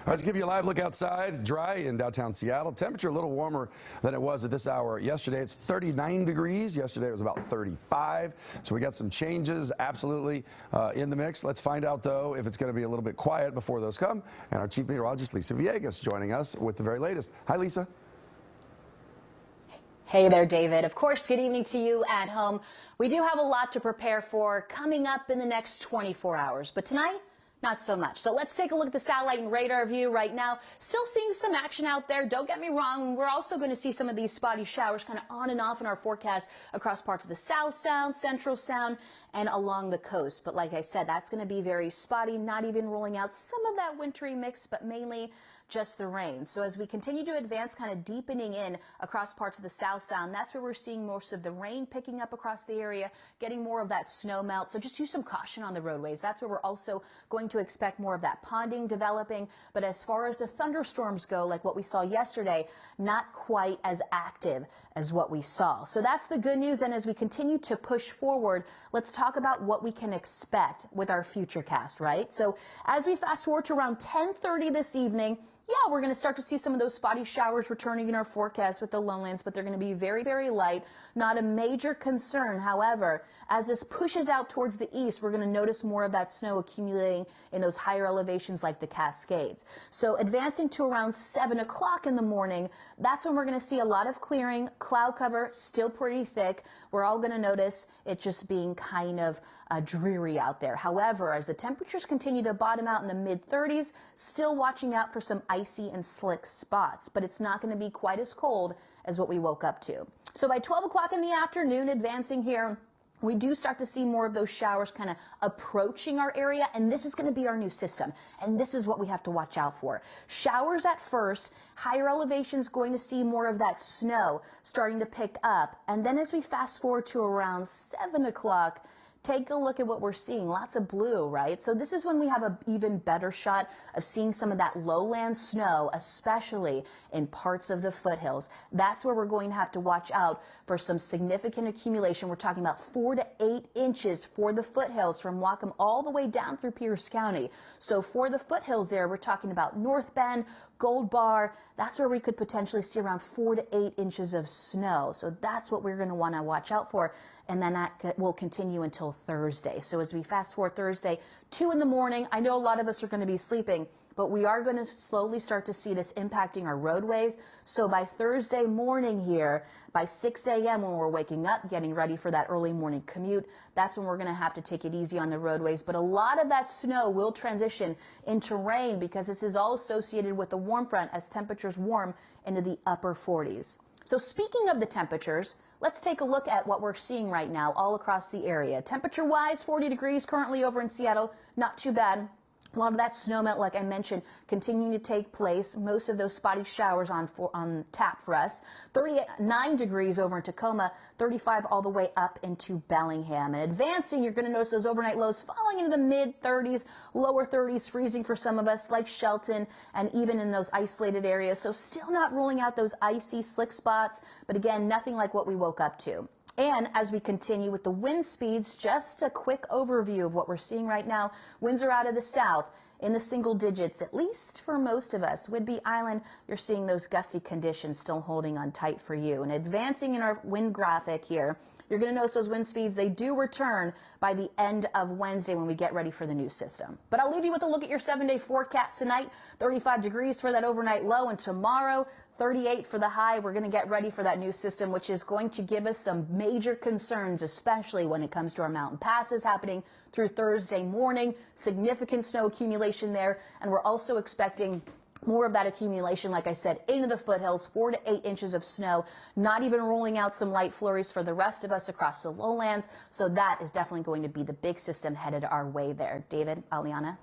All right, let's give you a live look outside. Dry in downtown Seattle. Temperature a little warmer than it was at this hour yesterday. It's 39 degrees. Yesterday it was about 35. So we got some changes absolutely in the mix. Let's find out, though, if it's going to be a little bit quiet before those come. And our Chief Meteorologist Lisa Villegas joining us with the very latest. Hi, Lisa. Hey there, David. Of course, good evening to you at home. We do have a lot to prepare for coming up in the next 24 hours. But tonight, not so much. So let's take a look at the satellite and radar view right now. Still seeing some action out there. Don't get me wrong. We're also going to see some of these spotty showers kind of on and off in our forecast across parts of the South Sound, Central Sound, and along the coast. But like I said, that's going to be very spotty, not even rolling out some of that wintry mix, but mainly just the rain. So as we continue to advance, kind of deepening in across parts of the South Sound, that's where we're seeing most of the rain picking up across the area, getting more of that snow melt. So just use some caution on the roadways. That's where we're also going to expect more of that ponding developing. But as far as the thunderstorms go, like what we saw yesterday, not quite as active as what we saw. So that's the good news. And as we continue to push forward, let's talk about what we can expect with our future cast, right? So as we fast forward to around 10:30 this evening, yeah, we're going to start to see some of those spotty showers returning in our forecast with the lowlands, but they're going to be very, very light. Not a major concern. However, as this pushes out towards the east, we're going to notice more of that snow accumulating in those higher elevations like the Cascades. So advancing to around 7 o'clock in the morning, that's when we're going to see a lot of clearing, cloud cover, still pretty thick. We're all going to notice it just being kind of dreary out there. However, as the temperatures continue to bottom out in the mid-30s, still watching out for some icy and slick spots, but it's not going to be quite as cold as what we woke up to. So by 12 o'clock in the afternoon, advancing here, we do start to see more of those showers kind of approaching our area, and this is going to be our new system, and this is what we have to watch out for. Showers at first, higher elevations going to see more of that snow starting to pick up, and then as we fast forward to around 7 o'clock, take a look at what we're seeing. Lots of blue, right? So this is when we have an even better shot of seeing some of that lowland snow, especially in parts of the foothills. That's where we're going to have to watch out for some significant accumulation. We're talking about 4 to 8 inches for the foothills from Whatcom all the way down through Pierce County. So for the foothills there, we're talking about North Bend, Gold Bar. That's where we could potentially see around 4 to 8 inches of snow. So that's what we're going to want to watch out for. And then that will continue until Thursday. So as we fast forward Thursday, 2 in the morning, I know a lot of us are going to be sleeping, but we are going to slowly start to see this impacting our roadways. So by Thursday morning here, by 6 a.m. when we're waking up, getting ready for that early morning commute, that's when we're going to have to take it easy on the roadways. But a lot of that snow will transition into rain because this is all associated with the warm front as temperatures warm into the upper 40s. So speaking of the temperatures, let's take a look at what we're seeing right now all across the area. Temperature-wise, 40 degrees currently over in Seattle. Not too bad. A lot of that snowmelt, like I mentioned, continuing to take place. Most of those spotty showers on tap for us. 39 degrees over in Tacoma, 35 all the way up into Bellingham. And advancing, you're going to notice those overnight lows falling into the mid-30s, lower 30s, freezing for some of us like Shelton and even in those isolated areas. So still not ruling out those icy, slick spots, but again, nothing like what we woke up to. And as we continue with the wind speeds, just a quick overview of what we're seeing right now. Winds are out of the south in the single digits, at least for most of us. Whidbey Island, you're seeing those gusty conditions still holding on tight for you. And advancing in our wind graphic here, you're going to notice those wind speeds, they do return by the end of Wednesday when we get ready for the new system. But I'll leave you with a look at your 7-day forecast tonight. 35 degrees for that overnight low, and tomorrow 38 for the high. We're going to get ready for that new system, which is going to give us some major concerns, especially when it comes to our mountain passes happening through Thursday morning. Significant snow accumulation there, and we're also expecting more of that accumulation, like I said, into the foothills, 4 to 8 inches of snow, not even rolling out some light flurries for the rest of us across the lowlands. So that is definitely going to be the big system headed our way there. David, Aliana.